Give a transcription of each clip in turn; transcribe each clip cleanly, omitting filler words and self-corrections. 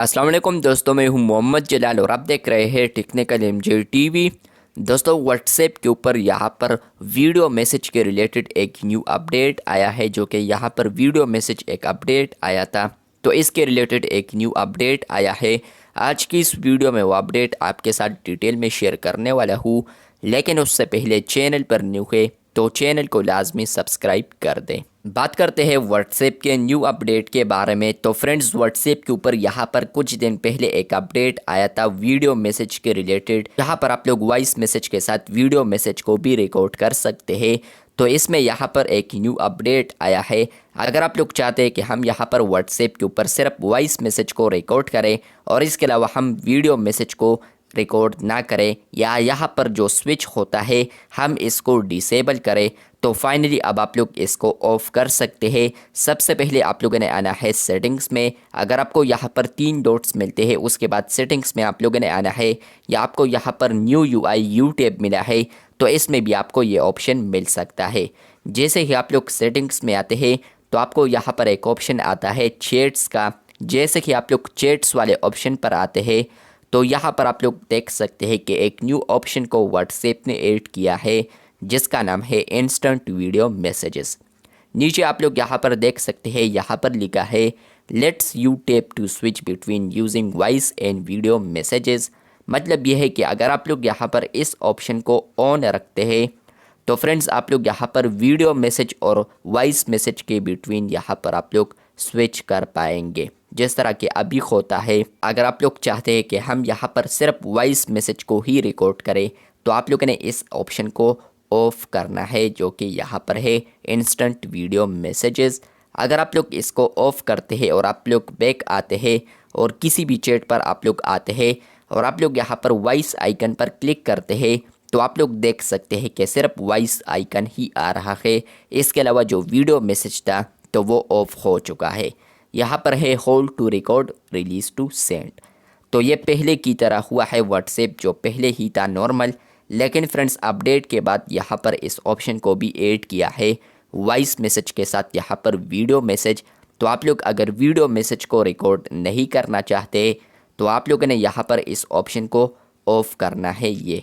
अस्सलाम वालेकुम दोस्तों, मैं हूं मोहम्मद जलाल और आप देख रहे हैं टेक्निकल एमजे टीवी। दोस्तों, व्हाट्सएप के ऊपर यहाँ पर वीडियो मैसेज के रिलेटेड एक न्यू अपडेट आया है, जो कि यहाँ पर वीडियो मैसेज एक अपडेट आया था, तो इसके रिलेटेड एक न्यू अपडेट आया है। आज की इस वीडियो में वो अपडेट आपके साथ डिटेल में शेयर करने वाला हूँ, लेकिन उससे पहले चैनल पर न्यू है तो चैनल को लाजमी सब्सक्राइब कर दें। बात करते हैं व्हाट्सएप के न्यू अपडेट के बारे में। तो फ्रेंड्स, व्हाट्सएप के ऊपर यहाँ पर कुछ दिन पहले एक अपडेट आया था वीडियो मैसेज के रिलेटेड। यहाँ पर आप लोग वॉइस मैसेज के साथ वीडियो मैसेज को भी रिकॉर्ड कर सकते हैं। तो इसमें यहाँ पर एक न्यू अपडेट आया है। अगर आप लोग चाहते हैं कि हम यहाँ पर व्हाट्सएप के ऊपर सिर्फ वॉइस मैसेज को रिकॉर्ड करें और इसके अलावा हम वीडियो मैसेज को रिकॉर्ड ना करें, या यहाँ पर जो स्विच होता है हम इसको डिसेबल करें, तो फाइनली अब आप लोग इसको ऑफ कर सकते हैं। सबसे पहले आप लोगों ने आना है सेटिंग्स में। अगर आपको यहाँ पर 3 डॉट्स मिलते हैं, उसके बाद सेटिंग्स में आप लोगों ने आना है, या आपको यहाँ पर न्यू यूआई यू टैब मिला है तो इसमें भी आपको ये ऑप्शन मिल सकता है। जैसे ही आप लोग सेटिंग्स में आते हैं तो आपको यहाँ पर एक ऑप्शन आता है चैट्स का। जैसे कि आप लोग चैट्स वाले ऑप्शन पर आते हैं तो यहाँ पर आप लोग देख सकते हैं कि एक न्यू ऑप्शन को व्हाट्सएप ने ऐड किया है, जिसका नाम है इंस्टेंट वीडियो मैसेजेस। नीचे आप लोग यहाँ पर देख सकते हैं, यहाँ पर लिखा है lets you tap to switch between using voice and video messages. मतलब यह है कि अगर आप लोग यहाँ पर इस ऑप्शन को ऑन रखते हैं तो फ्रेंड्स आप लोग यहाँ पर वीडियो मैसेज और वॉइस मैसेज के बिटवीन यहाँ पर आप लोग स्विच कर पाएंगे, जिस तरह के अभी होता है। अगर आप लोग चाहते हैं कि हम यहाँ पर सिर्फ वॉइस मैसेज को ही रिकॉर्ड करें तो आप लोगों ने इस ऑप्शन को ऑफ करना है, जो कि यहाँ पर है इंस्टेंट वीडियो मैसेजेस। अगर आप लोग इसको ऑफ करते हैं और आप लोग बैक आते हैं और किसी भी चैट पर आप लोग आते हैं और आप लोग यहाँ पर वॉइस आइकन पर क्लिक करते हैं तो आप लोग देख सकते हैं कि सिर्फ वॉइस आइकन ही आ रहा है। इसके अलावा जो वीडियो मैसेज था तो वो ऑफ हो चुका है। यहाँ पर है hold to record release to send. तो ये पहले की तरह हुआ है व्हाट्सएप जो पहले ही था नॉर्मल, लेकिन फ्रेंड्स अपडेट के बाद यहाँ पर इस ऑप्शन को भी ऐड किया है वॉइस मैसेज के साथ यहाँ पर वीडियो मैसेज। तो आप लोग अगर वीडियो मैसेज को रिकॉर्ड नहीं करना चाहते तो आप लोगों ने यहाँ पर इस ऑप्शन को ऑफ करना है ये।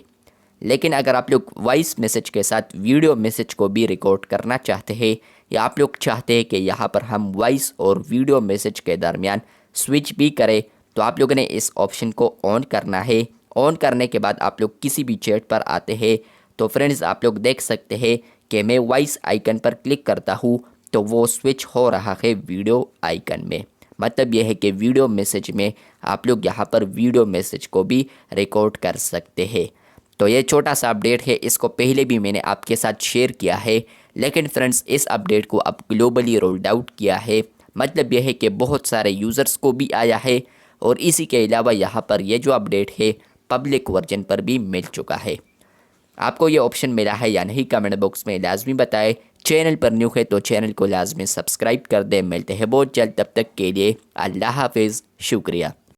लेकिन अगर आप लोग वॉइस मैसेज के साथ वीडियो मैसेज को भी रिकॉर्ड करना चाहते हैं, या आप लोग चाहते हैं कि यहाँ पर हम वॉइस और वीडियो मैसेज के दरमियान स्विच भी करें, तो आप लोगों ने इस ऑप्शन को ऑन करना है। ऑन करने के बाद आप लोग किसी भी चैट पर आते हैं तो फ्रेंड्स आप लोग देख सकते हैं कि मैं वॉइस आइकन पर क्लिक करता हूँ तो वो स्विच हो रहा है वीडियो आइकन में। मतलब यह है कि वीडियो मैसेज में आप लोग यहाँ पर वीडियो मैसेज को भी रिकॉर्ड कर सकते हैं। तो ये छोटा सा अपडेट है, इसको पहले भी मैंने आपके साथ शेयर किया है, लेकिन फ्रेंड्स इस अपडेट को अब ग्लोबली रोल्ड आउट किया है। मतलब यह है कि बहुत सारे यूज़र्स को भी आया है, और इसी के अलावा यहाँ पर ये जो अपडेट है पब्लिक वर्जन पर भी मिल चुका है। आपको ये ऑप्शन मिला है या नहीं कमेंट बॉक्स में लाजमी बताएं। चैनल पर न्यू है तो चैनल को लाजमी सब्सक्राइब कर दें। मिलते हैं बहुत जल्द, तब तक के लिए अल्लाह हाफिज़, शुक्रिया।